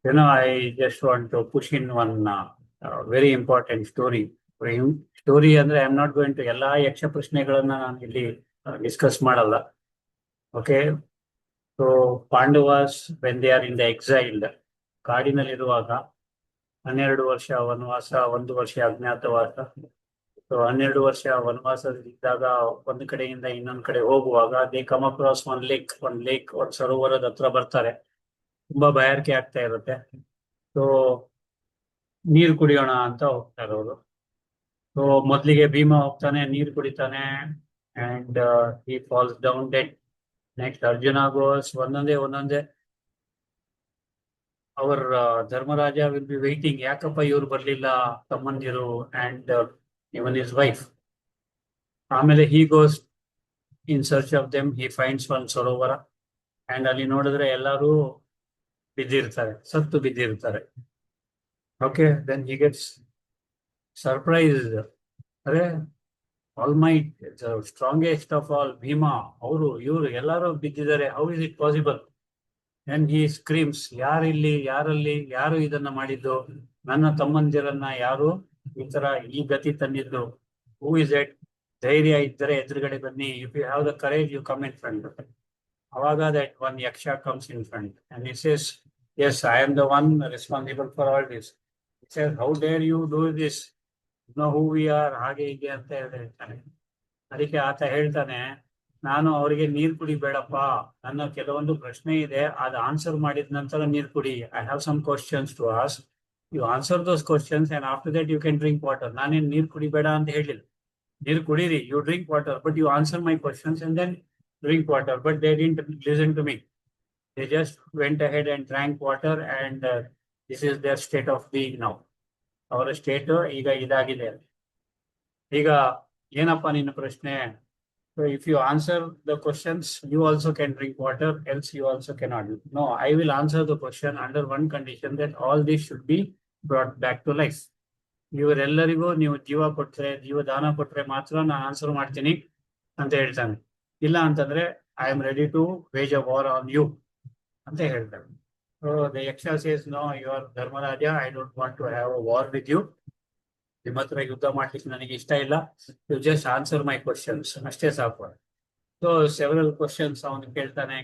I just want to push in one very important story for him. Story ಅಂದ್ರೆ I am not going to ಎಲ್ಲಾ ಯಕ್ಷ ಪ್ರಶ್ನೆಗಳನ್ನ ನಾನು ಇಲ್ಲಿ ಡಿಸ್ಕಸ್ ಮಾಡಲ್ಲ. Okay, so Pandavas when they are in the exiled, ಕಾಡಿನಲ್ಲಿರುವಾಗ 12 ವರ್ಷ ವನವಾಸ, 1 ವರ್ಷ ಅಜ್ಞಾತವಾಸ. ಸೊ 12 ವರ್ಷ ವನವಾಸದಲ್ಲಿದ್ದಾಗ ಒಂದು ಕಡೆಯಿಂದ ಇನ್ನೊಂದು ಕಡೆ ಹೋಗುವಾಗ ದೇ ಕಮ್ ಅಕ್ರಾಸ್ ಒಂದು ಸರೋವರದ ಹತ್ರ ಬರ್ತಾರೆ. ತುಂಬಾ ಬಾಯಾರಿಕೆ ಆಗ್ತಾ ಇರುತ್ತೆ. ಸೊ ನೀರು ಕುಡಿಯೋಣ ಅಂತ ಹೋಗ್ತಾರೆ ಅವರು. ಸೊ ಮೊದ್ಲಿಗೆ ಭೀಮ ಹೋಗ್ತಾನೆ, ನೀರು ಕುಡಿತಾನೆ, and he falls down dead. Next Arjuna goes. ಒಂದೊಂದೇ ಅವರ್ ಧರ್ಮರಾಜ ವಿಲ್ ಬಿ ವೈಟಿಂಗ್, ಯಾಕಪ್ಪ ಇವ್ರು ಬರ್ಲಿಲ್ಲ ತಮ್ಮಂದಿರು ಅಂಡ್ ಇವನ್ ಇಸ್ ವೈಫ್. ಆಮೇಲೆ he goes in search of them. He finds one ಸರೋವರ ಅಂಡ್ ಅಲ್ಲಿ ನೋಡಿದ್ರೆ ಎಲ್ಲರೂ ಸತ್ತು ಬಿದ್ದಿರ್ತಾರೆ. Okay, then he gets surprise. ಅರೆ, all might strongest of all Bhima, ಇವರು ಎಲ್ಲರೂ ಬಿದ್ದಿದ್ದಾರೆ, how is it possible? And he screams, ಯಾರು ಇದನ್ನ ಮಾಡಿದ್ದು? ನನ್ನ ತಮ್ಮಂದಿರನ್ನ ಯಾರು ಈ ಗತಿ ತಂದಿದ್ದು? Who is it? ಧೈರ್ಯ ಇದ್ದರೆ ಎದುರುಗಡೆ ಬನ್ನಿ. If you have the courage, you come in front. ಅವಾಗ that one Yaksha comes in front and he says, yes, I am the one responsible for all this. He says, how dare you do this? You know who we are, ಹಾಗೆ ಹೀಗೆ ಅಂತ ಹೇಳ್ತಾನೆ. ಅದಕ್ಕೆ ಆತ ಹೇಳ್ತಾನೆ, ನಾನು ಅವರಿಗೆ ನೀರು ಕುಡಿಬೇಡಪ್ಪ, ನನ್ನ ಕೆಲವೊಂದು ಪ್ರಶ್ನೆ ಇದೆ, ಅದು ಆನ್ಸರ್ ಮಾಡಿದ ನಂತರ ನೀರು ಕುಡಿ. I have some questions to ask. You answer those questions and after that you can drink water. ನಾನೇನು ನೀರು ಕುಡಿಬೇಡ ಅಂತ ಹೇಳಿಲ್ಲ, ನೀರು ಕುಡೀರಿ, you drink water, but you answer my questions and then drink water. But they didn't listen to me. They just went ahead and drank water and this is their state of being now. ಅವರ state ಈಗ ಇದಾಗಿದೆ. ಈಗ ಏನಪ್ಪ ನಿನ್ನ ಪ್ರಶ್ನೆ? If you answer the questions, you also can drink water, else you also cannot. No, I will answer the question under one condition, that all this should be brought back to life. ಇವರೆಲ್ಲರಿಗೂ ನೀವು ಜೀವದಾನ ಕೊಟ್ರೆ ಮಾತ್ರ ನಾನು answer ಮಾಡ್ತೀನಿ ಅಂತ ಹೇಳ್ತಾನೆ. ಇಲ್ಲ ಅಂತಂದ್ರೆ I am ready to wage a war on you ಅಂತ ಹೇಳ್ತಾರೆ. So the Yaksha says, no, you are Dharmaraja, I don't want to have a war with you. ನಿಮ್ಮ ಹತ್ರ ಯುದ್ಧ ಮಾಡ್ಲಿಕ್ಕೆ ನನಗೆ ಇಷ್ಟ ಇಲ್ಲ. You just answer my questions, ಅಷ್ಟೇ ಸಾಕು. ಸೊ ಸೆವೆರಲ್ ಕ್ವಶನ್ಸ್ ಅವನು ಕೇಳ್ತಾನೆ.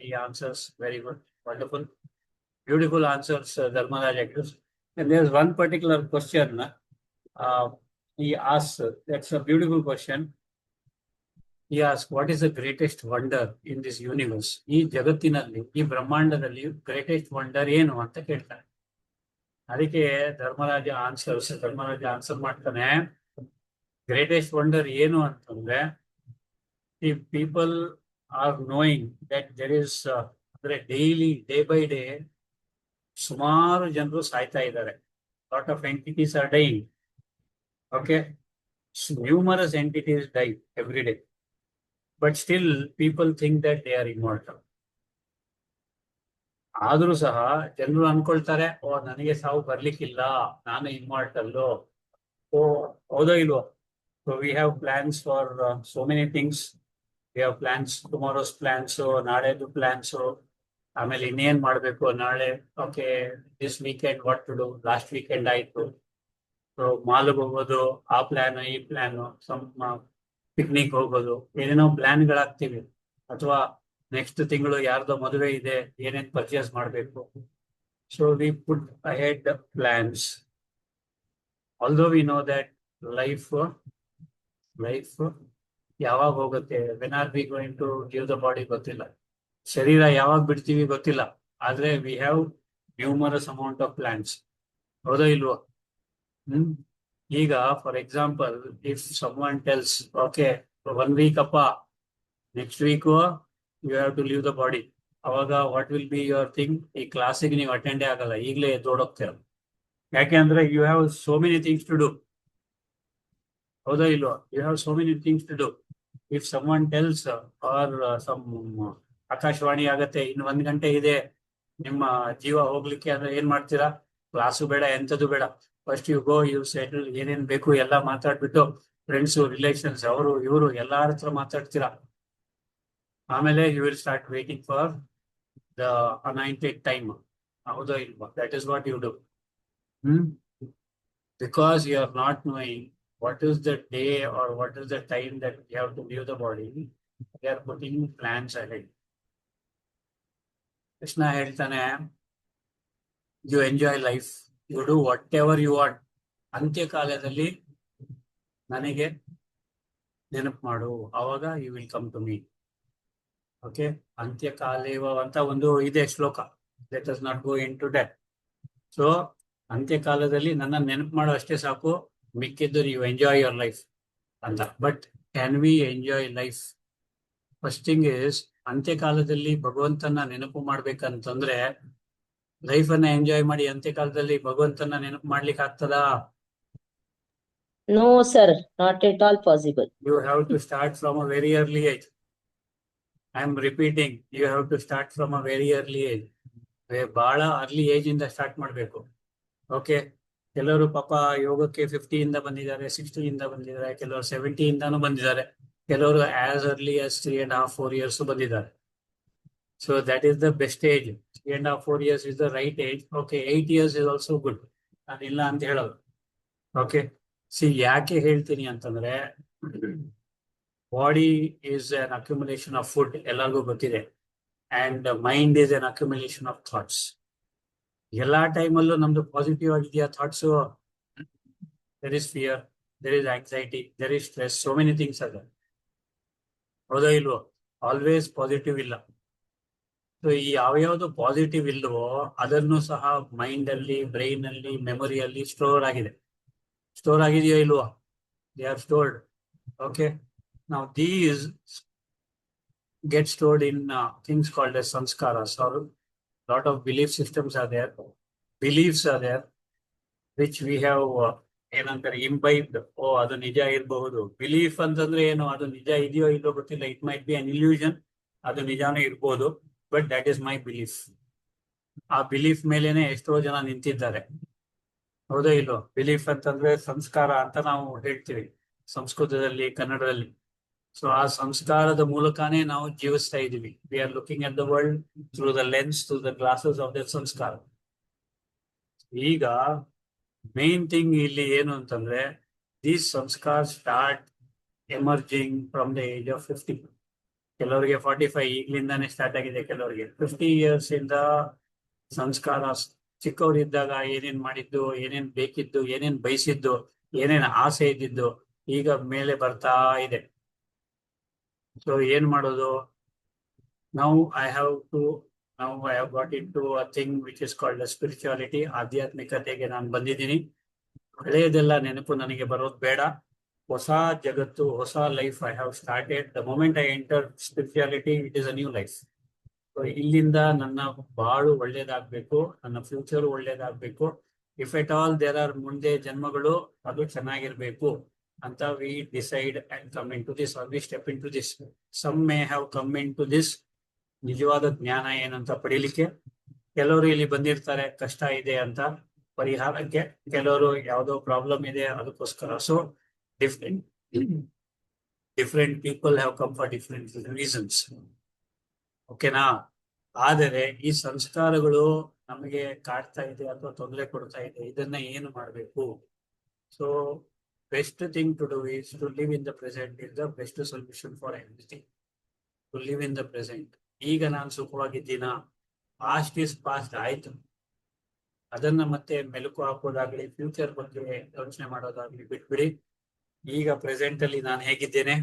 ಈ answers very good, wonderful, beautiful answers Dharmaraja gives. And there's one particular question he asks. That's a beautiful question. He asks, what is the greatest wonder in this universe? ಈ ಜಗತ್ತಿನಲ್ಲಿ, ಈ ಬ್ರಹ್ಮಾಂಡದಲ್ಲಿ greatest wonder ಏನು ಅಂತ ಕೇಳ್ತಾನೆ. ಅದಕ್ಕೆ ಧರ್ಮರಾಜ ಆನ್ಸರ್ ಮಾಡ್ತಾನೆ, greatest wonder ಏನು ಅಂತಂದ್ರೆ, ಈ people are knowing that there is, ಅಂದ್ರೆ ಡೈಲಿ, ಡೇ ಬೈ ಡೇ ಸುಮಾರು ಜನರು ಸಾಯ್ತಾ ಇದ್ದಾರೆ. Lot of entities are dying. Okay, numerous entities die every day. But still people think that they are immortal. ಆದ್ರೂ ಸಹ ಜನರು ಅನ್ಕೊಳ್ತಾರೆ, ನನಗೆ ಸಾವು ಬರ್ಲಿಕ್ಕಿಲ್ಲ, ನಾನು ಇಮ್ಮಾರ್ಟಲ್. ಹೌದೋ ಇಲ್ವೋ? So we have plans for so many things. We have plans, tomorrow's plans, ನಾಳೆದು plans, ಆಮೇಲೆ ಇನ್ನೇನ್ ಮಾಡ್ಬೇಕು ನಾಳೆ. Okay, this weekend what to do? Last weekend ಆಯ್ತು, ಸೊ ಮಾಲ್ಗೆ ಹೋಗೋದು, ಆ ಪ್ಲಾನ್, ಈ ಪ್ಲಾನ್, ಪಿಕ್ನಿಕ್ ಹೋಗೋದು, ಏನೇನೋ ಪ್ಲಾನ್ಗಳಾಗ್ತಿವಿ. ಅಥವಾ ನೆಕ್ಸ್ಟ್ ತಿಂಗಳು ಯಾರ್ದೋ ಮದುವೆ ಇದೆ, ಏನೇನ್ ಪರ್ಚೇಸ್ ಮಾಡಬೇಕು. So we put ahead plans. Although we know that life ಯಾವಾಗ ಹೋಗುತ್ತೆ, when are we going to give the body ಗೊತ್ತಿಲ್ಲ, ಶರೀರ ಯಾವಾಗ ಬಿಡ್ತೀವಿ ಗೊತ್ತಿಲ್ಲ. ಆದ್ರೆ we have numerous amount of plans. ಹೌದೋ ಇಲ್ವೋ? ಈಗ for example, if someone tells, okay 1 week ಅಪ್ಪ, next week you have to leave the body, ಅವಾಗ what will be your thing? ಈ ಕ್ಲಾಸಿಗೆ ನೀವು ಅಟೆಂಡೇ ಆಗಲ್ಲ, ಈಗಲೇ ಎದ್ದೋಡೋಗ್ತೀರ. ಯಾಕೆ ಅಂದ್ರೆ you have so many things to do. ಹೌದಾ ಇಲ್ವಾ? You have so many things to do. If someone tells or some akashvani ಆಗತ್ತೆ, ಇನ್ನು 1 ಗಂಟೆ ಇದೆ ನಿಮ್ಮ ಜೀವ ಹೋಗ್ಲಿಕ್ಕೆ, ಅಂದ್ರೆ ಏನ್ ಮಾಡ್ತೀರಾ? ಕ್ಲಾಸು ಬೇಡ, ಎಂಥದ್ದು ಬೇಡ, first you go, you settle, ಏನೇನ್ ಬೇಕು ಎಲ್ಲ ಮಾತಾಡ್ಬಿಟ್ಟು, ಫ್ರೆಂಡ್ಸು, ರಿಲೇಷನ್ಸ್, ಅವರು ಇವರು ಎಲ್ಲಾರ ಹತ್ರ ಮಾತಾಡ್ತೀರಾ. ಆಮೇಲೆ you will start waiting for the anointed time. ಹೌದಾ ಇಲ್ವಾ? That is what you do. Because you are not knowing what is the day or what is the time that you have to leave the body, they are putting plans ahead. Krishna ಹೇಳ್ತಾನೆ, you enjoy life, you do whatever you want. ಅಂತ್ಯಕಾಲದಲ್ಲಿ ನನಗೆ ನೆನಪು ಮಾಡು, ಆವಾಗ you will come to me. Okay, ಅಂತ್ಯಕಾಲೇವ ಅಂತ ಒಂದು ಇದೆ ಶ್ಲೋಕ. Let us not go into death. So ಅಂತ್ಯಕಾಲದಲ್ಲಿ ನನ್ನ ನೆನಪು ಮಾಡೋ ಅಷ್ಟೇ ಸಾಕು, ಮಿಕ್ಕಿದ್ದು ಯು ಎಂಜಾಯ್ ಯುವರ್ ಲೈಫ್ ಅಂತ. But can we enjoy life? First thing is, ಅಂತ್ಯಕಾಲದಲ್ಲಿ ಭಗವಂತನ ನೆನಪು ಮಾಡ್ಬೇಕಂತಂದ್ರೆ ಲೈಫ್ ಅನ್ನ ಎಂಜಾಯ್ ಮಾಡಿ ಅಂತ್ಯಕಾಲದಲ್ಲಿ ಭಗವಂತನ ನೆನಪು ಮಾಡ್ಲಿಕ್ಕೆ ಆಗ್ತದಾ? No, sir, not at all possible. You have to start from a very early age. I am repeating, you have to start from a very early age. ಬಹಳ ಅರ್ಲಿ ಏಜ್ ಇಂದ start ಮಾಡಬೇಕು. Okay, ಕೆಲವರು ಪಾಪ ಯೋಗಕ್ಕೆ 50 ಇಂದ ಬಂದಿದ್ದಾರೆ, 60 ಇಂದ ಬಂದಿದ್ದಾರೆ, ಕೆಲವರು 70 ಇಂದಾನು ಬಂದಿದ್ದಾರೆ, ಕೆಲವರು ಆಸ್ ಅರ್ಲಿ ಆಸ್ 3.5 4 years ಬಂದಿದ್ದಾರೆ. So that is the best age. 3.5 4 years is the right age. Okay, 8 years is also good. ನಾನಿಲ್ಲ ಅಂತ ಹೇಳೋದು. ಓಕೆ, ಯಾಕೆ ಹೇಳ್ತೀನಿ ಅಂತಂದ್ರೆ, body is an accumulation of food, ಎಲ್ಲರಿಗೂ ಗೊತ್ತಿದೆ. And mind is an accumulation of thoughts. ಎಲ್ಲಾ ಟೈಮಲ್ಲೂ ನಮ್ದು ಪಾಸಿಟಿವ್ ಆಗಿದೆಯಾ thoughts? There is fear, there is anxiety, there is stress, so many things ಅದ. ಹೌದಾ ಇಲ್ವೋ? ಆಲ್ವೇಸ್ ಪಾಸಿಟಿವ್ ಇಲ್ಲ. ಸೊ ಈ ಯಾವ್ಯಾವ್ದು ಪಾಸಿಟಿವ್ ಇಲ್ವೋ ಅದನ್ನು ಸಹ ಮೈಂಡ್ ಅಲ್ಲಿ, ಬ್ರೈನ್ ಅಲ್ಲಿ, ಮೆಮೊರಿಯಲ್ಲಿ ಸ್ಟೋರ್ ಆಗಿದೆ. ಸ್ಟೋರ್ ಆಗಿದೆಯೋ ಇಲ್ವೋ? They are stored. Okay, now these get stored in things called as sanskaras, or lot of belief systems are there, beliefs are there, which we have ಏನಂತಾರೆ imbibed. ಓ, ಅದು ನಿಜ ಇರಬಹುದು. Belief ಅಂತಂದ್ರೆ ಏನು? ಅದು ನಿಜ ಇದೆಯೋ ಇಲ್ಲೋ ಗೊತ್ತಿಲ್ಲ. It might be an illusion, ಅದು ನಿಜಾನೇ ಇರ್ಬೋದು, but that is my belief. ಆ ಬಿಲೀಫ್ ಮೇಲೇನೆ ಎಷ್ಟೋ ಜನ ನಿಂತಿದ್ದಾರೆ. ಹೌದಾ ಇಲ್ಲೋ? ಬಿಲೀಫ್ ಅಂತಂದ್ರೆ ಸಂಸ್ಕಾರ ಅಂತ ನಾವು ಹೇಳ್ತೀವಿ ಸಂಸ್ಕೃತದಲ್ಲಿ, ಕನ್ನಡದಲ್ಲಿ. ಸೊ ಆ ಸಂಸ್ಕಾರದ ಮೂಲಕನೇ ನಾವು ಜೀವಿಸ್ತಾ ಇದೀವಿ. We are looking at the world through the lens, through the glasses of the ಸಂಸ್ಕಾರ. ಈಗ ಮೇನ್ ಥಿಂಗ್ ಇಲ್ಲಿ ಏನು ಅಂತಂದ್ರೆ, ದೀಸ್ ಸಂಸ್ಕಾರ start emerging from the age of 50. ಕೆಲವರಿಗೆ 45 ಈಗಲಿಂದಾನೇ ಸ್ಟಾರ್ಟ್ ಆಗಿದೆ, ಕೆಲವರಿಗೆ 50 years ಇಂದ ಸಂಸ್ಕಾರ. ಚಿಕ್ಕವರಿದ್ದಾಗ ಏನೇನ್ ಮಾಡಿದ್ದು, ಏನೇನ್ ಬೇಕಿದ್ದು, ಏನೇನ್ ಬಯಸಿದ್ದು, ಏನೇನ್ ಆಸೆ ಇದ್ದಿದ್ದು ಈಗ ಮೇಲೆ ಬರ್ತಾ ಇದೆ. ಸೊ ಏನ್ ಮಾಡೋದು? Now I have got into a thing which is called as spirituality. ಆಧ್ಯಾತ್ಮಿಕತೆಗೆ ನಾನು ಬಂದಿದ್ದೀನಿ. ಹಳೆಯದೆಲ್ಲ ನೆನಪು ನನಗೆ ಬರೋದು ಬೇಡ. ಹೊಸ ಜಗತ್ತು, ಹೊಸ life I have started. The moment I enter spirituality, it is a new life. ಇಲ್ಲಿಂದ ನನ್ನ ಬಾಳು ಒಳ್ಳೇದಾಗ್ಬೇಕು, ನನ್ನ ಫ್ಯೂಚರ್ ಒಳ್ಳೇದಾಗ್ಬೇಕು. If at all there are ಮುಂದೆ ಜನ್ಮಗಳು, ಅದು ಚೆನ್ನಾಗಿರ್ಬೇಕು ಅಂತ we decide and come into this, are we step into this. Some may have come into this ನಿಜವಾದ ಜ್ಞಾನ ಏನಂತ ಪಡೀಲಿಕ್ಕೆ. ಕೆಲವರು ಇಲ್ಲಿ ಬಂದಿರ್ತಾರೆ ಕಷ್ಟ ಇದೆ ಅಂತ ಪರಿಹಾರಕ್ಕೆ, ಕೆಲವರು ಯಾವುದೋ ಪ್ರಾಬ್ಲಮ್ ಇದೆ ಅದಕ್ಕೋಸ್ಕರ. So different people have come for different reasons. ಓಕೆನಾ? ಆದರೆ ಈ ಸಂಸ್ಕಾರಗಳು ನಮಗೆ ಕಾಡ್ತಾ ಇದೆ ಅಥವಾ ತೊಂದರೆ ಕೊಡ್ತಾ ಇದೆ, ಇದನ್ನ ಏನು ಮಾಡಬೇಕು? So best thing to do is to live in the present is the best solution for everything. To live in the present. ಈಗ ನಾನು ಸುಖವಾಗಿದ್ದೀನಾ? ಪಾಸ್ಟ್ ಇಸ್ ಪಾಸ್ಟ್, ಆಯ್ತು. ಅದನ್ನ ಮತ್ತೆ ಮೆಲುಕು ಹಾಕೋದಾಗ್ಲಿ, ಫ್ಯೂಚರ್ ಬಗ್ಗೆ ಯೋಚನೆ ಮಾಡೋದಾಗ್ಲಿ ಬಿಟ್ಬಿಡಿ. ಈಗ ಪ್ರೆಸೆಂಟ್ ಅಲ್ಲಿ ನಾನು ಹೇಗಿದ್ದೇನೆ?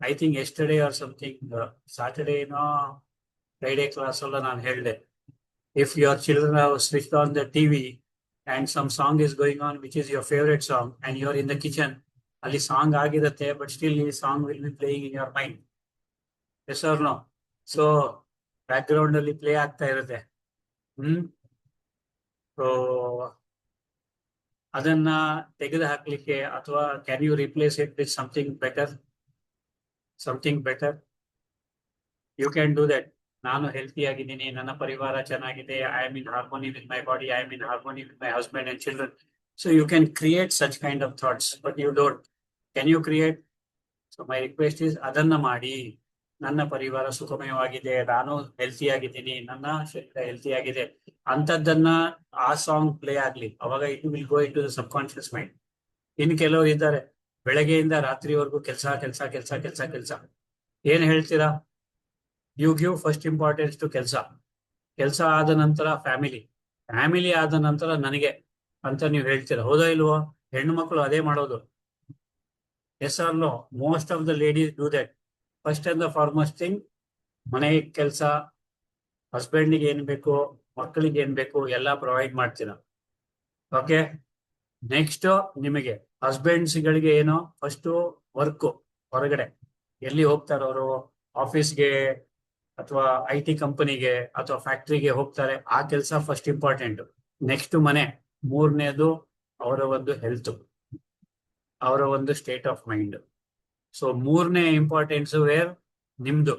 I think yesterday or something, Saturday ಏನೋ ಫ್ರೈಡೇ ಕ್ಲಾಸ್ ಅಲ್ಲ ನಾನು ಹೇಳಿದೆ, if your children have switched on the TV and some song is going on which is your favorite song and you are in the kitchen, ಅಲ್ಲಿ song ಆಗಿರುತ್ತೆ, but still the song will be playing in your mind. Yes or no? So background ಅಲ್ಲಿ play ಆಗ್ತಾ ಇರುತ್ತೆ. So ಅದನ್ನ ತೆಗೆದು ಹಾಕ್ಲಿಕ್ಕೆ, ಅಥವಾ can you replace it with something better? You can do that. ನಾನು ಹೆಲ್ತಿ ಆಗಿದ್ದೀನಿ, ನನ್ನ ಪರಿವಾರ ಚೆನ್ನಾಗಿದೆ, I am in harmony with my body, I am in harmony with my husband and children. So you can create such kind of thoughts, but you don't. Can you create? So my request is ಅದನ್ನ ಮಾಡಿ. ನನ್ನ ಪರಿವಾರ ಸುಖಮಯವಾಗಿದೆ, ನಾನು healthy ಆಗಿದ್ದೀನಿ, ನನ್ನ ಶರೀರ healthy ಆಗಿದೆ ಅಂತದ್ದನ್ನ ಆ ಸಾಂಗ್ ಪ್ಲೇ ಆಗ್ಲಿ, ಅವಾಗ it will go into the subconscious mind. ಇನ್ ಕೆಲವರು ಇದ್ದಾರೆ ಬೆಳಗ್ಗೆಯಿಂದ ರಾತ್ರಿವರೆಗೂ ಕೆಲಸ ಕೆಲಸ ಕೆಲಸ ಕೆಲಸ ಕೆಲಸ. ಏನ್ ಹೇಳ್ತೀರಾ? You give first importance to ಕೆಲಸ. ಕೆಲಸ ಆದ ನಂತರ ಫ್ಯಾಮಿಲಿ, ಫ್ಯಾಮಿಲಿ ಆದ ನಂತರ ನನಗೆ ಅಂತ ನೀವು ಹೇಳ್ತೀರಾ, ಹೌದೋ ಇಲ್ವೋ? ಹೆಣ್ಣು ಮಕ್ಕಳು ಅದೇ ಮಾಡೋದು. Yes or no? Most of the ladies do that. First and the foremost thing, ಮನೆ ಕೆಲಸ, ಹಸ್ಬೆಂಡ್ಗೆ ಏನ್ ಬೇಕು, ಮಕ್ಕಳಿಗೆ ಏನ್ ಬೇಕು ಎಲ್ಲ ಪ್ರೊವೈಡ್ ಮಾಡ್ತೀರಾ. ಓಕೆ, ನೆಕ್ಸ್ಟ್ ನಿಮಗೆ ಹಸ್ಬೆಂಡ್ಸ್ಗಳಿಗೆ ಏನೋ ಫಸ್ಟ್ ವರ್ಕ್, ಹೊರಗಡೆ ಎಲ್ಲಿ ಹೋಗ್ತಾರೆ ಅವರು, ಆಫೀಸ್ಗೆ ಅಥವಾ IT ಕಂಪನಿಗೆ ಅಥವಾ ಫ್ಯಾಕ್ಟ್ರಿಗೆ ಹೋಗ್ತಾರೆ, ಆ ಕೆಲಸ ಫಸ್ಟ್ ಇಂಪಾರ್ಟೆಂಟ್. ನೆಕ್ಸ್ಟ್ ಮನೆ, ಮೂರನೇದು ಅವರ ಒಂದು ಹೆಲ್ತ್, ಅವರ ಒಂದು ಸ್ಟೇಟ್ ಆಫ್ ಮೈಂಡ್. ಸೊ ಮೂರನೇ ಇಂಪಾರ್ಟೆನ್ಸ್ ವೇರ್ ನಿಮ್ದು.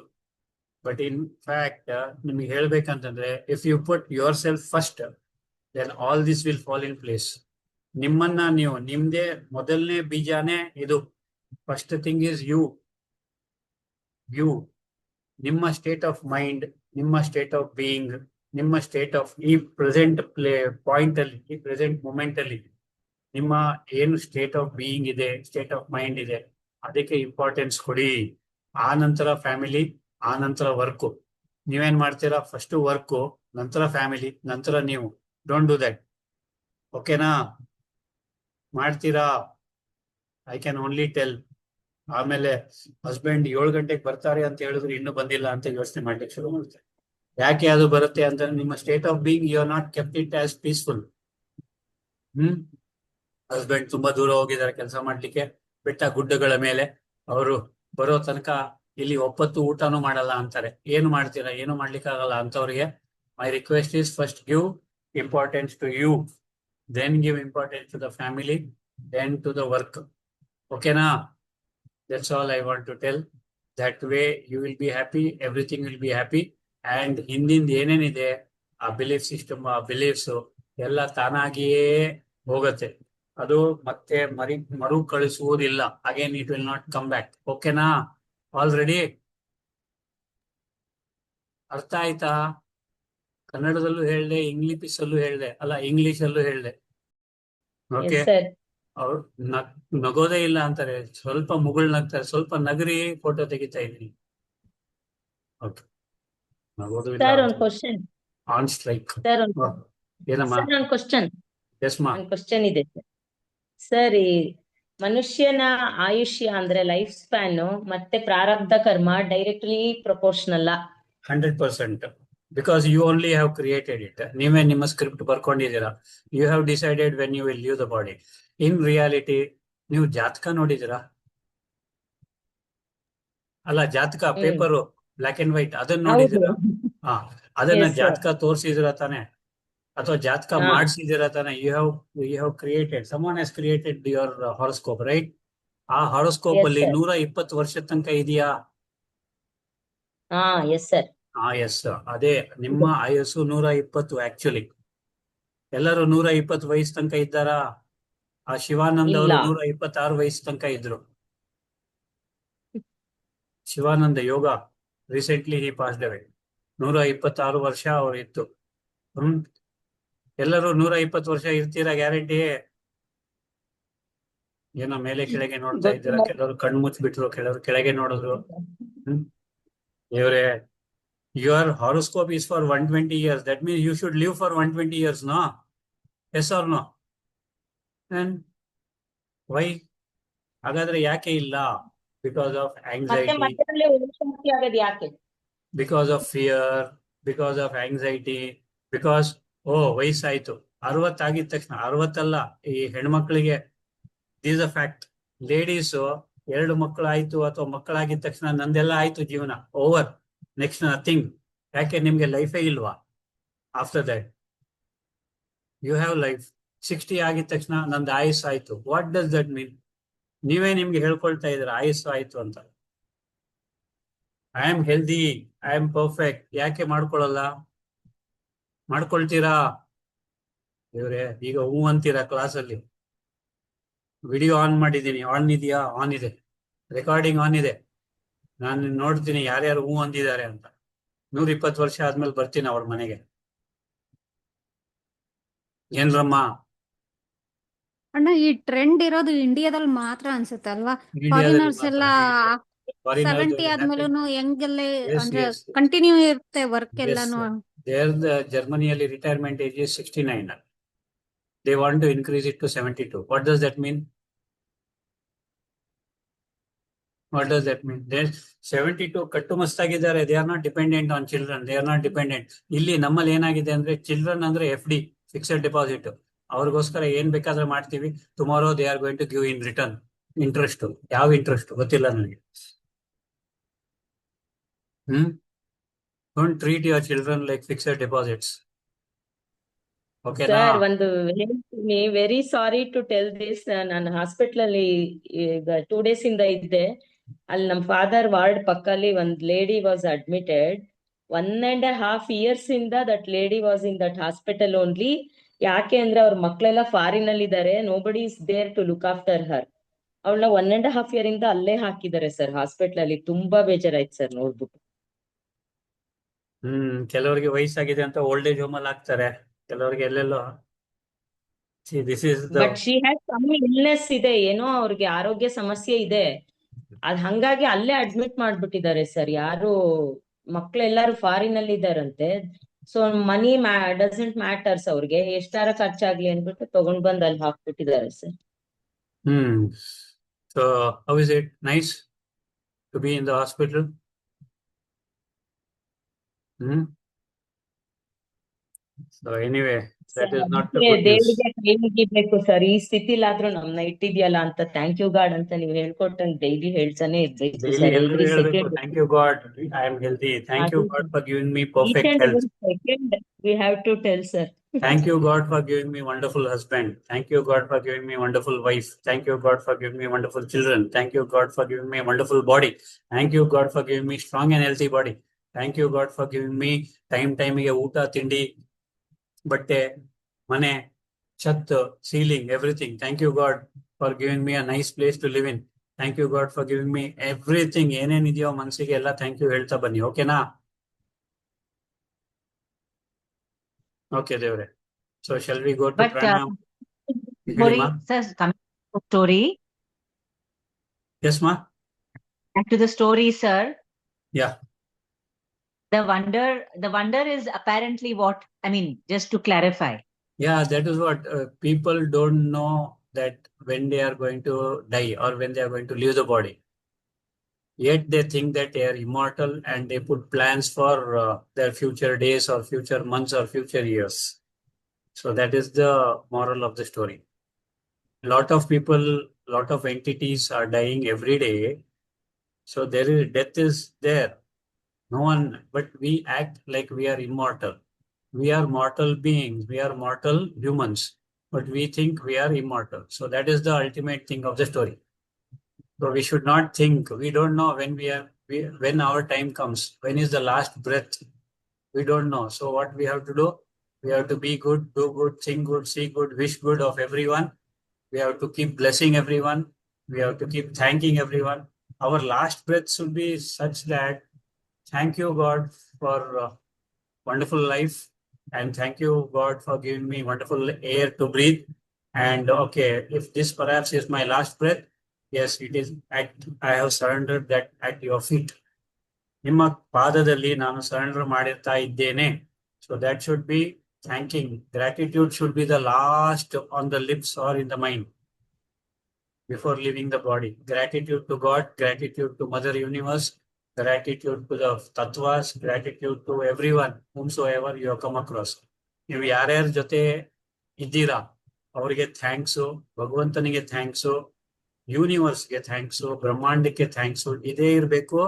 ಬಟ್ ಇನ್ ಫ್ಯಾಕ್ಟ್ ನಿಮ್ಗೆ ಹೇಳ್ಬೇಕಂತಂದ್ರೆ, if you put yourself first, then all this will fall in place. ನಿಮ್ಮನ್ನ ನೀವು, ನಿಮ್ದೇ ಮೊದಲನೇ ಬೀಜಾನೇ ಇದು. First thing is you. ನಿಮ್ಮ ಸ್ಟೇಟ್ ಆಫ್ ಮೈಂಡ್, ನಿಮ್ಮ ಸ್ಟೇಟ್ ಆಫ್ ಬೀಯಿಂಗ್, ನಿಮ್ಮ ಸ್ಟೇಟ್ ಆಫ್ ಈ ಪ್ರೆಸೆಂಟ್ ಪಾಯಿಂಟ್ ಅಲ್ಲಿ, ಈ ಪ್ರೆಸೆಂಟ್ ಮೂಮೆಂಟ್ ಅಲ್ಲಿ ನಿಮ್ಮ ಏನು ಸ್ಟೇಟ್ ಆಫ್ ಬೀಯಿಂಗ್ ಇದೆ, ಸ್ಟೇಟ್ ಆಫ್ ಮೈಂಡ್ ಇದೆ, ಅದಕ್ಕೆ ಇಂಪಾರ್ಟೆನ್ಸ್ ಕೊಡಿ. ಆ ನಂತರ ಫ್ಯಾಮಿಲಿ, ಆ ನಂತರ ವರ್ಕು. ನೀವೇನ್ ಮಾಡ್ತೀರಾ? ಫಸ್ಟ್ ವರ್ಕು, ನಂತರ ಫ್ಯಾಮಿಲಿ, ನಂತರ ನೀವು. Don't do that. ಓಕೆನಾ? ಮಾಡ್ತೀರಾ? I can only tell. ಆಮೇಲೆ ಹಸ್ಬೆಂಡ್ 7 ಗಂಟೆಗೆ ಬರ್ತಾರೆ ಅಂತ ಹೇಳಿದ್ರು ಇನ್ನೂ ಬಂದಿಲ್ಲ ಅಂತ ಯೋಚನೆ ಮಾಡ್ಲಿಕ್ಕೆ ಶುರು ಮಾಡ್ತಾರೆ. ಯಾಕೆ ಅದು ಬರುತ್ತೆ ಅಂತ, ನಿಮ್ಮ state of being you are not kept it as peaceful. Husband ತುಂಬಾ ದೂರ ಹೋಗಿದ್ದಾರೆ ಕೆಲಸ ಮಾಡ್ಲಿಕ್ಕೆ, ಬೆಟ್ಟ ಗುಡ್ಡಗಳ ಮೇಲೆ, ಅವರು ಬರೋ ತನಕ ಇಲ್ಲಿ ಒಪ್ಪತ್ತು ಊಟನೂ ಮಾಡಲ್ಲ ಅಂತಾರೆ. ಏನು ಮಾಡ್ತೀರಾ? ಏನು ಮಾಡ್ಲಿಕ್ಕೆ ಆಗಲ್ಲ ಅಂತವ್ರಿಗೆ. My request is first give importance to you, then give importance to the family, then to the work. ಓಕೆನಾ? That's all I want to tell. That way you will be happy, everything will be happy. And ಹಿಂದಿಂದ ಏನೇನಿದೆ ಆ belief system, ಆ beliefs ಎಲ್ಲ ತಾನಾಗಿಯೇ ಹೋಗುತ್ತೆ. ಅದು ಮತ್ತೆ ಮರು ಕಳಿಸುವುದಿಲ್ಲ. Again it will not come back. ಓಕೆನಾ? ಆಲ್ರೆಡಿ ಅರ್ಥ ಆಯ್ತಾ? ಕನ್ನಡದಲ್ಲೂ ಹೇಳ್ದೆ, ಇಂಗ್ಲಿಷಲ್ಲೂ ಹೇಳ್ದೆ, ಅಲ್ಲ ಇಂಗ್ಲಿಷಲ್ಲೂ ಹೇಳ್ದೆ. Okay, Yes, sir. ಅವ್ರು ನಗೋದೇ ಇಲ್ಲ ಅಂತಾರೆ, ಸ್ವಲ್ಪ ಮುಗುಳ್ ನಗ್ತಾರೆ. ಸ್ವಲ್ಪ ನಗರಿ, ಫೋಟೋ ತೆಗಿತಾ ಇದೀನಿ. ಓಕೆ, ನಗೋದು ಇಲ್ಲ. Sir, one question. On strike. Sir, ಏನಮ್ಮ? sir, one question. ಎಸ್ ಮಾ. ಒಂದು ಕ್ವಶನ್ ಇದೆ ಸರ್. ಈ ಮನುಷ್ಯನ ಆಯುಷ್ಯ ಅಂದ್ರೆ ಲೈಫ್ ಸ್ಪ್ಯಾನ್ ಮತ್ತೆ ಪ್ರಾರಬ್ಧ ಕರ್ಮ directly proportional? 100%. Because you only have created it. ನೀವೇ ನಿಮ್ಮ ಸ್ಕ್ರಿಪ್ಟ್ ಬರ್ಕೊಂಡಿದ್ದೀರಾ. You have decided when you will leave the body. In reality ನೀವು ಜಾತಕ ನೋಡಿದಿರಾ? ಅಲ್ಲ, ಜಾತಕ ಪೇಪರು, ಬ್ಲಾಕ್ ಅಂಡ್ ವೈಟ್, ಅದನ್ನ ನೋಡಿದಿರಾ? ಹಾ, ಅದನ್ನ ಜಾತಕ ತೋರಿಸಿದಿರ ತಾನೆ, ಅಥವಾ ಜಾತಕ ಮಾಡಿಸಿದಿರ ತಾನೆ? You have created, someone has created your horoscope, right? ಆ ಹಾರೋಸ್ಕೋಪ್ ಅಲ್ಲಿ 120 ವರ್ಷದ ತನಕ ಇದೆಯಾ? Yes sir. ಎಸ್, ಅದೇ ನಿಮ್ಮ ಆಯಸ್ಸು 120. ಆಕ್ಚುಲಿ ಎಲ್ಲರೂ 120 ವಯಸ್ಸು ತನಕ ಇದ್ದಾರಾ? ಆ ಶಿವಾನಂದ ಅವರು 126 ವಯಸ್ಸು ತನಕ ಇದ್ರು. ಶಿವಾನಂದ ಯೋಗ ರೀಸೆಂಟ್ಲಿ ಹಿ ಪಾಸ್ಡ್ ಅವೇ. 126 ವರ್ಷ ಅವ್ರು ಇತ್ತು. ಎಲ್ಲರೂ 120 ವರ್ಷ ಇರ್ತೀರಾ ಗ್ಯಾರಂಟಿ? ಏನೋ ಮೇಲೆ ಕೆಳಗೆ ನೋಡ್ತಾ ಇದ್ದೀರಾ. ಕೆಲವರು ಕಣ್ಣು ಮುಚ್ಚಿಬಿಟ್ರು, ಕೆಲವರು ಕೆಳಗೆ ನೋಡಿದ್ರು. ದೇವ್ರೆ, your horoscope is for 120 years. That means you should live for 120 years, no? Yes or no? And why? ಹಾಗಾದ್ರೆ ಯಾಕೆ ಇಲ್ಲ? Because of anxiety, because of fear, because of anxiety, because ವಯಸ್ಸಾಯ್ತು. 60 ಆಗಿದ ತಕ್ಷಣ, 60 ಅಲ್ಲ, ಈ ಹೆಣ್ಮಕ್ಳಿಗೆ ದಿಸ್ ಅ ಫ್ಯಾಕ್ಟ್. ಲೇಡೀಸು 2 ಮಕ್ಕಳು ಆಯ್ತು ಅಥವಾ ಮಕ್ಕಳಾಗಿದ ತಕ್ಷಣ ನಂದೆಲ್ಲ ಆಯ್ತು, ಜೀವನ ಓವರ್, ನೆಕ್ಸ್ಟ್ ನಥಿಂಗ್. ಯಾಕೆ? ನಿಮ್ಗೆ ಲೈಫೇ ಇಲ್ವಾ? After that you have life. 60 ಆಗಿದ ತಕ್ಷಣ ನಂದು ಆಯುಸ್ ಆಯ್ತು. What does that mean? ನೀವೇ ನಿಮ್ಗೆ ಹೇಳ್ಕೊಳ್ತಾ ಇದ್ದೀರಾ ಆಯುಸ್ಸು ಆಯ್ತು ಅಂತ. I am healthy, I am perfect. ಯಾಕೆ ಮಾಡ್ಕೊಳ್ಳಲ್ಲ? ಮಾಡ್ಕೊಳ್ತೀರಾ? ಇವ್ರೆ, ಈಗ ಹೂ ಅಂತೀರಾ ಕ್ಲಾಸಲ್ಲಿ. ವಿಡಿಯೋ ಆನ್ ಮಾಡಿದ್ದೀನಿ. ಆನ್ ಇದೆಯಾ? ಆನ್ ಇದೆ. ರೆಕಾರ್ಡಿಂಗ್ ಆನ್ ಇದೆ. ನಾನು ನೋಡ್ತೀನಿ ಯಾರ್ಯಾರು ಹೂ ಅಂದಿದ್ದಾರೆ ಅಂತ. 120 ವರ್ಷ ಆದ್ಮೇಲೆ ಬರ್ತೀನಿ ಅವ್ರ ಮನೆಗೆ. ಏನ್ರಮ್ಮ? ಅಣ್ಣ ಈ ಟ್ರೆಂಡ್ ಇರೋದು ಇಂಡಿಯಾದಲ್ಲಿ ಮಾತ್ರ ಅನ್ಸುತ್ತೆ ಅಲ್ವಾ? ಇಂಡಿಯಾದಲ್ಲಿ ಫಾರಿನರ್ಸ್ ಎಲ್ಲ ಮಾತ್ರ. ಫಾರಿನರ್ಸ್ 70 ಆದ್ಮೇಲೂ ಹೆಂಗೆಲ್ಲ ಎಸ್ ಅಂದ್ರೆ ಎಸ್ ಕಂಟಿನ್ಯೂ ಇರುತ್ತೆ ವರ್ಕ್ ಎಸ್ ಎಲ್ಲಾನು. ಜರ್ಮನಿಯಲ್ಲಿ retirement age is 69. They want to increase it to 72. What does that mean? What does that mean? Then 72 ಕಟ್ಟು ಮಸ್ತಾಗಿದ್ದಾರೆ. They are not dependent on children. They are not dependent. ಇಲ್ಲಿ ನಮ್ಮಲ್ಲಿ ಏನಾಗಿದೆ ಅಂದ್ರೆ children ಅಂದ್ರೆ FD, fixed deposit. ಅವ್ರಿಗೋಸ್ಕರ ಏನ್ ಬೇಕಾದ್ರೆ ಮಾಡ್ತೀವಿ. Tomorrow they are going to give in return interest. ಯಾವ ಇಂಟ್ರೆಸ್ಟ್ ಗೊತ್ತಿಲ್ಲ ನನಗೆ. Don't treat your children like fixed deposits. ಓಕೆನಾ? ಸರ್ ಒಂದು ಹೇಳ್ತೀನಿ, very sorry to tell this. ನಾನು ಹಾಸ್ಪಿಟಲ್ ಅಲ್ಲಿ ಈಗ 2 days ಇಂದ ಇದ್ದೆ. ಅಲ್ಲಿ ನಮ್ ಫಾದರ್ ವಾರ್ಡ್ ಪಕ್ಕಲ್ಲಿ ಒಂದ್ ಲೇಡಿ ವಾಸ್ ಅಡ್ಮಿಟೆಡ್. 1.5 years ಇಂದ that lady was in that hospital only. ಯಾಕೆ ಅಂದ್ರೆ ಅವ್ರ ಮಕ್ಳೆಲ್ಲ ಫಾರಿನ್ ಅಲ್ಲಿ ಇದಾರೆ. Nobody is there to look after her. ಅವಳನ್ನ 1.5 year ಇಂದ ಅಲ್ಲೇ ಹಾಕಿದ್ದಾರೆ ಸರ್ ಹಾಸ್ಪಿಟಲ್ ಅಲ್ಲಿ. ತುಂಬಾ ಬೇಜಾರಾಯ್ತು ಸರ್ ನೋಡ್ಬಿಟ್ಟು. ಕೆಲವರಿಗೆ ವಯಸ್ಸಾಗಿದೆ ಅಂತ ಓಲ್ಡ್ ಏಜ್ ಹೋಮ್ ಅಲ್ಲಿ ಹಾಕ್ತಾರೆ. ಕೆಲವರಿಗೆ ಎಲ್ಲೆಲ್ಲೋ. This is the but she has some illness ಇದೆ, ಏನೋ ಅವ್ರಿಗೆ ಆರೋಗ್ಯ ಸಮಸ್ಯೆ ಇದೆ. ಅದ್ ಹಂಗಾಗಿ ಅಲ್ಲೇ ಅಡ್ಮಿಟ್ ಮಾಡ್ಬಿಟ್ಟಿದ್ದಾರೆ ಸರ್. ಯಾರು ಮಕ್ಳೆಲ್ಲಾರು ಫಾರಿನ್ ಅಲ್ಲಿ ಇದಾರಂತೆ. ಸೊ ಮನಿ ಡಸಂಟ್ ಮ್ಯಾಟರ್ಸ್ ಅವ್ರಿಗೆ, ಎಷ್ಟಾರ ಖರ್ಚಾಗ್ಲಿ ಅನ್ಬಿಟ್ಟು ತಗೊಂಡ್ ಬಂದ್ ಅಲ್ಲಿ ಹಾಕ್ಬಿಟ್ಟಿದ್ದಾರೆ sir. So how is it? Nice to be in the hospital? So anyway, that is not the good news. ದೇವರಿಗೆ ಕೈ ಮುಗಿಬೇಕು ಸರ್. ಈ ಸ್ಥಿತಿಲಾದ್ರೂ ನಮ್ನ ಇಟ್ಟಿದ್ಯಲ್ಲ ಅಂತ ಥ್ಯಾಂಕ್ ಯು ಗಾಡ್ ಅಂತ ನೀವು ಹೇಳ್ಕೊಟ್ಟಂಗ್ ಡೈಲಿ ಹೇಳ್ತಾನೆ ಇರ್ಬೇಕು Daily ಸರ್. ಎಲ್ರು ಎವ್ರಿ ಹೇಳ್ಬೇಕು, second thank you God, I am healthy. Thank you God for giving me each perfect and health. every second we have to tell sir. Thank you God for giving me wonderful husband. Thank you God for giving me wonderful wife. Thank you God for giving me wonderful children. Thank you God for giving me a wonderful body. Thank you God for giving me strong and healthy body. Thank you God for giving me time ಗೆ ಊಟ, ತಿಂಡಿ, ಬಟ್ಟೆ, ಮನೆ, ಛತ್, ceiling, everything. Thank you God for giving me a nice place to live in. Thank you God for giving me everything. ಏನೇನಿದೆಯೋ ಮನಸ್ಸಿಗೆ ಎಲ್ಲ thank you ಹೇಳ್ತಾ ಬನ್ನಿ. ಓಕೆನಾ? Okay, ದೇವ್ರೆ. So shall we go to But pranayam? story, ಹೇಳಿಮಾ? sir, coming to the story, Yes, ma? back to the story, sir. Yeah. The wonder is apparently what, I mean, just to clarify. Yeah, that is what people don't know, that when they are going to die or when they are going to leave the body. Yet they think that they are immortal and they put plans for their future days or future months or future years. So that is the moral of the story. Lot of people, lot of entities are dying every day. So death is there. No one, but we act like we are immortal. We are mortal beings. We are mortal humans, but we think we are immortal. So that is the ultimate thing of the story. So we should not think. We don't know when our time comes. When is the last breath? We don't know. So what we have to do? We have to be good, do good, think good, see good, wish good of everyone. We have to keep blessing everyone. We have to keep thanking everyone. Our last breath should be such that thank you God for wonderful life, and thank you God for giving me wonderful air to breathe. And okay, if this perhaps is my last breath, yes, it is. I have surrendered that at your feet. ನಿಮ್ಮ ಪಾದದಲ್ಲಿ ನಾನು surrender ಮಾಡಿರ್ತಾ ಇದ್ದೇನೆ. So that should be thanking. Gratitude should be the last on the lips or in the mind before leaving the body. Gratitude to God, gratitude to Mother Universe, gratitude to the tattvas, gratitude to everyone whomsoever you have come across. ನೀವು ಯಾರ್ಯಾರ ಜೊತೆ ಇದ್ದೀರಾ ಅವರಿಗೆ thanks, ಭಗವಂತನಿಗೆ thanks, ಯೂನಿವರ್ಸ್ಗೆ thanks, ಬ್ರಹ್ಮಾಂಡಕ್ಕೆ thanks. ಇದೇ ಇರಬೇಕು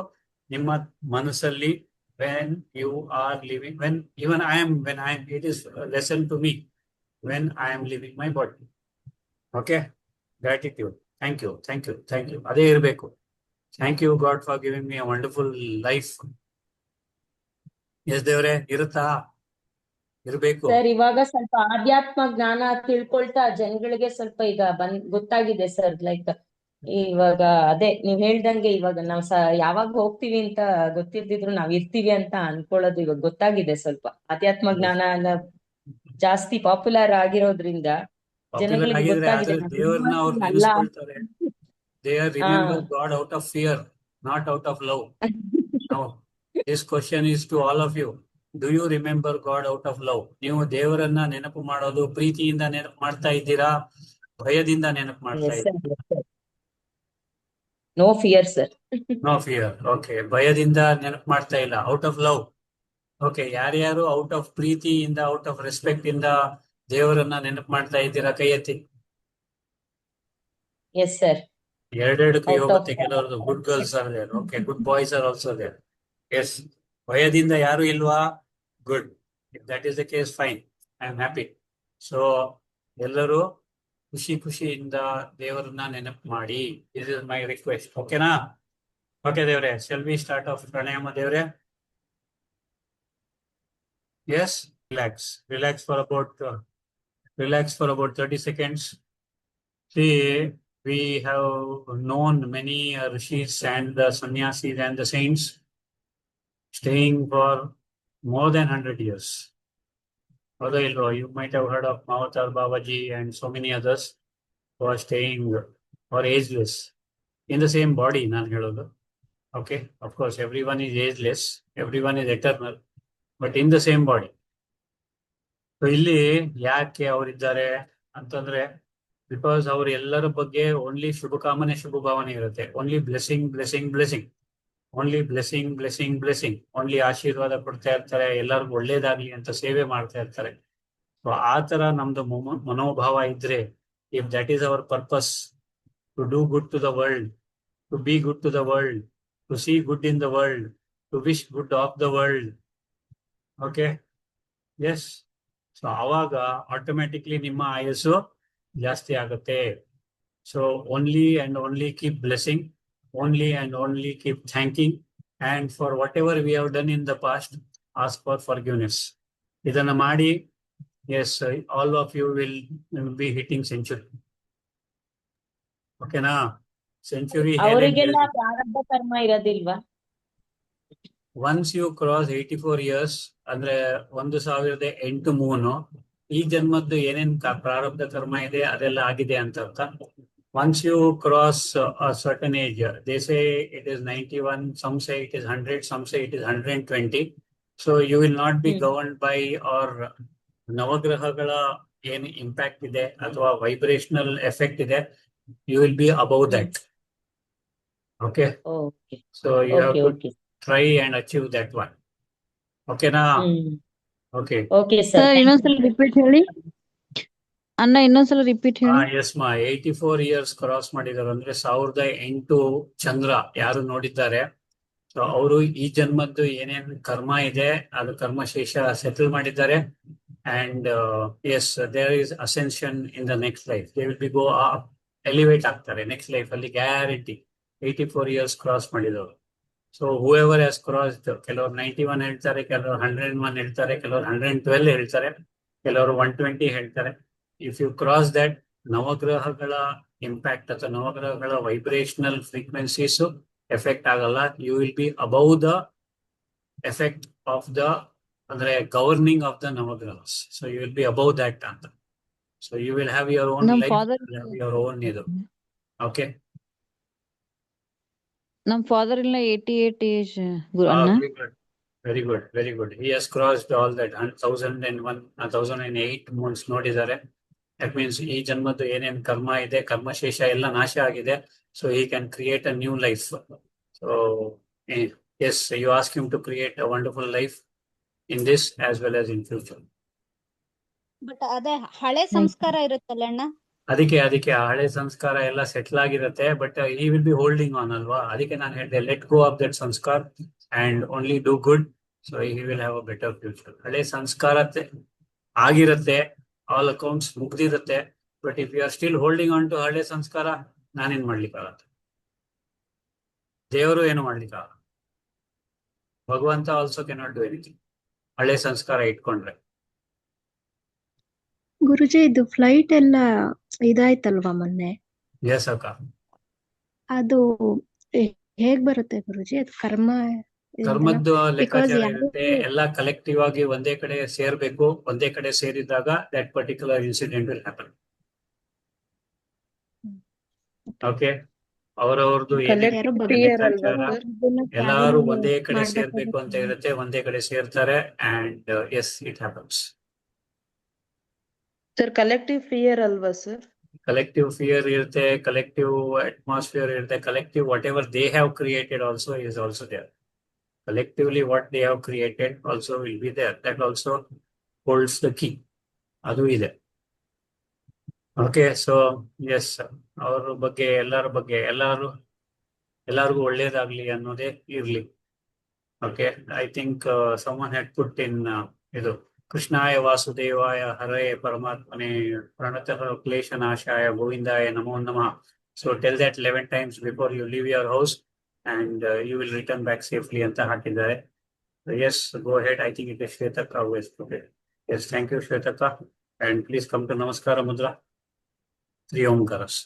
ನಿಮ್ಮ ಮನಸ್ಸಲ್ಲಿ. when you are living, when I am, it is a lesson to me when I am leaving my body. Okay, gratitude, thank you, thank you, thank you. ಅದೇ ಇರಬೇಕು. Thank you God for giving me a wonderful life. Yes ದೇವ್ರೆ, ಇರಬೇಕು. Sir ಇವಾಗ ಸ್ವಲ್ಪ ಆಧ್ಯಾತ್ಮ ಜ್ಞಾನ ತಿಳ್ಕೊಳ್ತಾ ಜನಗಳಿಗೆ ಸ್ವಲ್ಪ ಈಗ ಗೊತ್ತಾಗಿದೆ ಸರ್. ಲೈಕ್ ಇವಾಗ ಅದೇ ನೀವ್ ಹೇಳ್ದಂಗೆ ಇವಾಗ ನಾವ್ ಯಾವಾಗ ಹೋಗ್ತೀವಿ ಅಂತ ಗೊತ್ತಿರ್ದಿದ್ರು ನಾವ್ ಇರ್ತೀವಿ ಅಂತ ಅನ್ಕೊಳ್ಳೋದು ಇವಾಗ ಗೊತ್ತಾಗಿದೆ. ಸ್ವಲ್ಪ ಅಧ್ಯಾತ್ಮ ಜ್ಞಾನ ಎಲ್ಲ ಜಾಸ್ತಿ ಪಾಪ್ಯುಲರ್ ಆಗಿರೋದ್ರಿಂದ ಪಾಪ್ಯುಲರ್ ಜನಗಳಿಗೆ ಆಗಿದ್ರೆ ಗೊತ್ತಾಗಿದೆ ಆದ್ರೆ ನಾವ್ ದೇವ್ರನ್ನ ಅವ್ರು ಅಲ್ಲ. ನೆನೆಸ್ಕೊಳ್ತಾರೆ. They are ಹಾ remember God out of fear, not out of love. Now, this question is to all of you. Do you remember God out of love? ನೀವು ದೇವರನ್ನ ನೆನಪು ಮಾಡೋದು ಪ್ರೀತಿಯಿಂದ ನೆನಪು ಮಾಡ್ತಾ ಇದ್ದೀರಾ, ಭಯದಿಂದ ನೆನಪು ಮಾಡ್ತಾ ಎಸ್ ಇದ್ದೀರಾ? Sir, no fear sir. No fear. Okay, ಭಯದಿಂದ ನೆನಪು ಮಾಡ್ತಾ ಇಲ್ಲ, ಔಟ್ ಆಫ್ ಲವ್. ಓಕೆ, ಯಾರ್ಯಾರು ಔಟ್ ಆಫ್ ಪ್ರೀತಿಯಿಂದ, ಔಟ್ ಆಫ್ ರೆಸ್ಪೆಕ್ಟ್ ಇಂದ ದೇವರನ್ನ ನೆನಪು ಮಾಡ್ತಾ ಇದ್ದೀರಾ? ಕೈ ಎತ್ತಿ. ಎಸ್ ಸರ್, ಎರಡೆರಡು ಕೈ ಔಟ್ ಆಫ್ ಹೋಗುತ್ತೆ ಕೆಲವರದು. Good girls are there. Okay, good boys are also there. Yes, ಭಯದಿಂದ ಯಾರು ಇಲ್ವಾ? Good. If that is the case, fine, I am happy. So ಎಲ್ಲರೂ ಖುಷಿ ಖುಷಿಯಿಂದ ದೇವರನ್ನ ನೆನಪು ಮಾಡಿ. This is my request. ಓಕೆನಾ? ಓಕೆ ದೇವ್ರೆ, shall we start off pranayama ದೇವ್ರೆ? Yes, relax for about 30 seconds. See, we have known many rishis and the sannyasis and the saints staying for more than 100 years. Although you might have heard of Mavatar Babaji and so many others who are staying or ageless in the same body. Nan helodu. Okay, of course, everyone is ageless, everyone is eternal, but in the same body. So ಇಲ್ಲಿ ಯಾಕೆ ಅವರಿದ್ದಾರೆ ಅಂತಂದ್ರೆ, because ಅವ್ರ ಎಲ್ಲರ ಬಗ್ಗೆ only ಶುಭಕಾಮನೆ ಶುಭ ಭಾವನೆ ಇರುತ್ತೆ. Only blessing blessing blessing, only blessing blessing blessing, only ಆಶೀರ್ವಾದ ಕೊಡ್ತಾ ಇರ್ತಾರೆ, ಎಲ್ಲರಿಗೂ ಒಳ್ಳೇದಾಗ್ಲಿ ಅಂತ ಸೇವೆ ಮಾಡ್ತಾ ಇರ್ತಾರೆ. ಸೊ ಆ ತರ ನಮ್ದು ಮನೋಭಾವ ಇದ್ರೆ, if that is our purpose, to do good to the world, to be good to the world, to see good in the world, to wish good of the world. Okay, yes. So ಆವಾಗ automatically ನಿಮ್ಮ ಆಯಸ್ಸು ಜಾಸ್ತಿ ಆಗುತ್ತೆ. So only and only keep blessing, only and only keep thanking, and for whatever we have done in the past, ask for forgiveness. ಇದನ್ನ ಮಾಡಿ. Yes, all of you will be hitting century. Okay? Century ಅವರಿಗೆಲ್ಲ ಪ್ರಾರಬ್ಧ ಕರ್ಮ ಇರೋದಿಲ್ವಾ? Once you cross 84 years, ಅಂದ್ರೆ 1008 moon, ಈ ಜನ್ಮದ್ದು ಏನೇನ್ ಪ್ರಾರಬ್ಧ ಕರ್ಮ ಇದೆ ಅದೆಲ್ಲ ಆಗಿದೆ ಅಂತ ಅರ್ಥ. Once you cross a certain age, they say it is 91, some say it is 100, some say it is 120. So you will not be governed by or ನವಗ್ರಹಗಳ ಏನ್ ಇಂಪ್ಯಾಕ್ಟ್ ಇದೆ ಅಥವಾ ವೈಬ್ರೇಷನಲ್ ಎಫೆಕ್ಟ್ ಇದೆ, you will be above that. Okay, okay so you have okay to okay try and achieve that one. Okay na? Okay. Okay sir sir, ಇನ್ನೊಂದ್ಸಲ repeat ಹೇಳಿ ಅಣ್ಣ, ಇನ್ನೊಂದ್ಸಲ repeat ಹೇಳಿ. S ಮಾ, 84 years ಕ್ರಾಸ್ ಮಾಡಿದಾರೆ ಅಂದ್ರೆ 1008 ಚಂದ್ರ ಯಾರು ನೋಡಿದ್ದಾರೆ. ಸೊ ಅವರು ಈ ಜನ್ಮದ್ದು ಏನೇನ್ ಕರ್ಮ ಇದೆ ಅದು ಕರ್ಮಶೇಷ ಸೆಟಲ್ ಮಾಡಿದ್ದಾರೆ. And yes, there is ascension in the next life. They will be go elevate ಆಗ್ತಾರೆ ನೆಕ್ಸ್ಟ್ ಲೈಫ್ ಅಲ್ಲಿ, ಗ್ಯಾರಂಟಿ. 84 years ಕ್ರಾಸ್ ಮಾಡಿದವರು. ಸೊ ಹೂಎವರ್ ಹ್ಯಾಸ್ ಕ್ರಾಸ್ಡ್, ಕೆಲವರು 91 ಹೇಳ್ತಾರೆ, ಕೆಲವರು 101 ಹೇಳ್ತಾರೆ, ಕೆಲವರು 112 ಹೇಳ್ತಾರೆ, ಕೆಲವರು 120 ಹೇಳ್ತಾರೆ. ಇಫ್ ಯು ಕ್ರಾಸ್ ದಟ್, ನವಗ್ರಹಗಳ ಇಂಪ್ಯಾಕ್ಟ್ ಅಥವಾ ನವಗ್ರಹಗಳ ವೈಬ್ರೇಷನಲ್ ಫ್ರೀಕ್ವೆನ್ಸೀಸ್ ಎಫೆಕ್ಟ್ ಆಗಲ್ಲ. You will be above the effect of the, ಅಂದ್ರೆ ಗವರ್ನಿಂಗ್ ಆಫ್ ದ ನವಗ್ರಹಸ್. So you will be above that ಅಂತ. So you will have your own ನಮ್ life, father your own ಇದು. Okay, ನಮ್ father ಇಲ್ಲ 88 age ಗುರು ಅಣ್ಣ. Very good, very good. He has crossed all that 1001, 1008 moons ನೋಡಿದ್ದಾರೆ. That means ಈ ಜನ್ಮದ್ದು ಏನೇನ್ ಕರ್ಮ ಇದೆ, ಕರ್ಮಶೇಷ ಎಲ್ಲ ನಾಶ ಆಗಿದೆ. So he can create a new life. So yes, you ask him to create a wonderful life in this as well as in future. But ಅದೇ ಹಳೆ ಸಂಸ್ಕಾರ ಇರುತ್ತಲ್ಲ ಅಣ್ಣ. ಅದಕ್ಕೆ ಆ ಹಳೆ ಸಂಸ್ಕಾರ ಎಲ್ಲ ಸೆಟ್ಲ್ ಆಗಿರುತ್ತೆ. ಬಟ್ ಈ ವಿಲ್ ಬಿ ಹೋಲ್ಡಿಂಗ್ ಆನ್ ಅಲ್ವಾ, ಅದಕ್ಕೆ ನಾನು ಹೇಳಿದೆ ಲೆಟ್ ಗೋ ಆಫ್ ದಟ್ ಸಂಸ್ಕಾರ and only do good. So he will have a better future. ಹಳೆ ಸಂಸ್ಕಾರ ಆಗಿರುತ್ತೆ, ಆಲ್ ಅಕೌಂಟ್ಸ್ ಮುಗ್ದಿರುತ್ತೆ. But if you are still holding on to ಹಳೆ ಸಂಸ್ಕಾರ, ನಾನೇನ್ ಮಾಡ್ಲಿಕ್ಕಾಗತ್ತೆ? ದೇವರು ಏನು ಮಾಡ್ಲಿಕ್ಕಾಗಲ್ಲ. ಭಗವಂತ ಆಲ್ಸೋ ಕೆನಾಟ್ ಡೂ ಎನಿಥಿಂಗ್ ಹಳೆ ಸಂಸ್ಕಾರ ಇಟ್ಕೊಂಡ್ರೆ. ಗುರುಜಿ, ಇದು ಫ್ಲೈಟ್ ಎಲ್ಲ ಇದಾಯ್ತಲ್ವಾ ಮೊನ್ನೆ? ಎಸ್ ಅಕ್ಕ. ಅದು ಹೇಗ್ ಬರುತ್ತೆ ಗುರುಜಿ? ಅದು ಕರ್ಮ ಕರ್ಮದ್ದು ಲೆಕ್ಕಾಚಾರ ಯಾರು ಇರುತ್ತೆ, ಎಲ್ಲ ಕಲೆಕ್ಟಿವ್ ಆಗಿ ಒಂದೇ ಕಡೆ ಸೇರ್ಬೇಕು. ಒಂದೇ ಕಡೆ ಸೇರಿದಾಗ that particular incident will happen. Okay, ಅವರವ್ರದ್ದು ಏನೇ ಯಾರೋ ಲೆಕ್ಕಾಚಾರ ಎಲ್ಲಾರು ಒಂದೇ ಕಡೆ ಮಾಡ್ಬೇಕಾಗುತ್ತೆ. ಸೇರ್ಬೇಕು ಅಂತ ಇರುತ್ತೆ, ಒಂದೇ ಕಡೆ ಸೇರ್ತಾರೆ. And yes, it happens. Sir collective fear ಅಲ್ವಾ ಸರ್? Collective fear ಇರುತ್ತೆ, collective atmosphere ಇರುತ್ತೆ, collective whatever they have created also is also there. Collectively what they have created also will be there. That also holds the key. ಅದು ಇದೆ. Okay, so S, ಅವ್ರ ಬಗ್ಗೆ ಎಲ್ಲರ ಬಗ್ಗೆ ಎಲ್ಲರಿಗೂ ಒಳ್ಳೇದಾಗ್ಲಿ ಅನ್ನೋದೇ ಇರ್ಲಿ. Okay, I think someone had put in ಇದು ಕೃಷ್ಣಾಯ ವಾಸುದೇವಾಯ ಹರೇ ಪರಮಾತ್ಮನೇ ಪ್ರಣತಃ ಕ್ಲೇಶನಾಶಾಯ ಗೋವಿಂದಾಯ ನಮೋ ನಮಃ. So tell that 11 times before you leave your house and you will return back safely ಅಂತ ಹಾಕಿದ್ದಾರೆ. Yes, go ahead. I think it is Shvetaka who has put it. Yes, thank you Shvetaka. And please come to Namaskara Mudra. 3 Omkaras.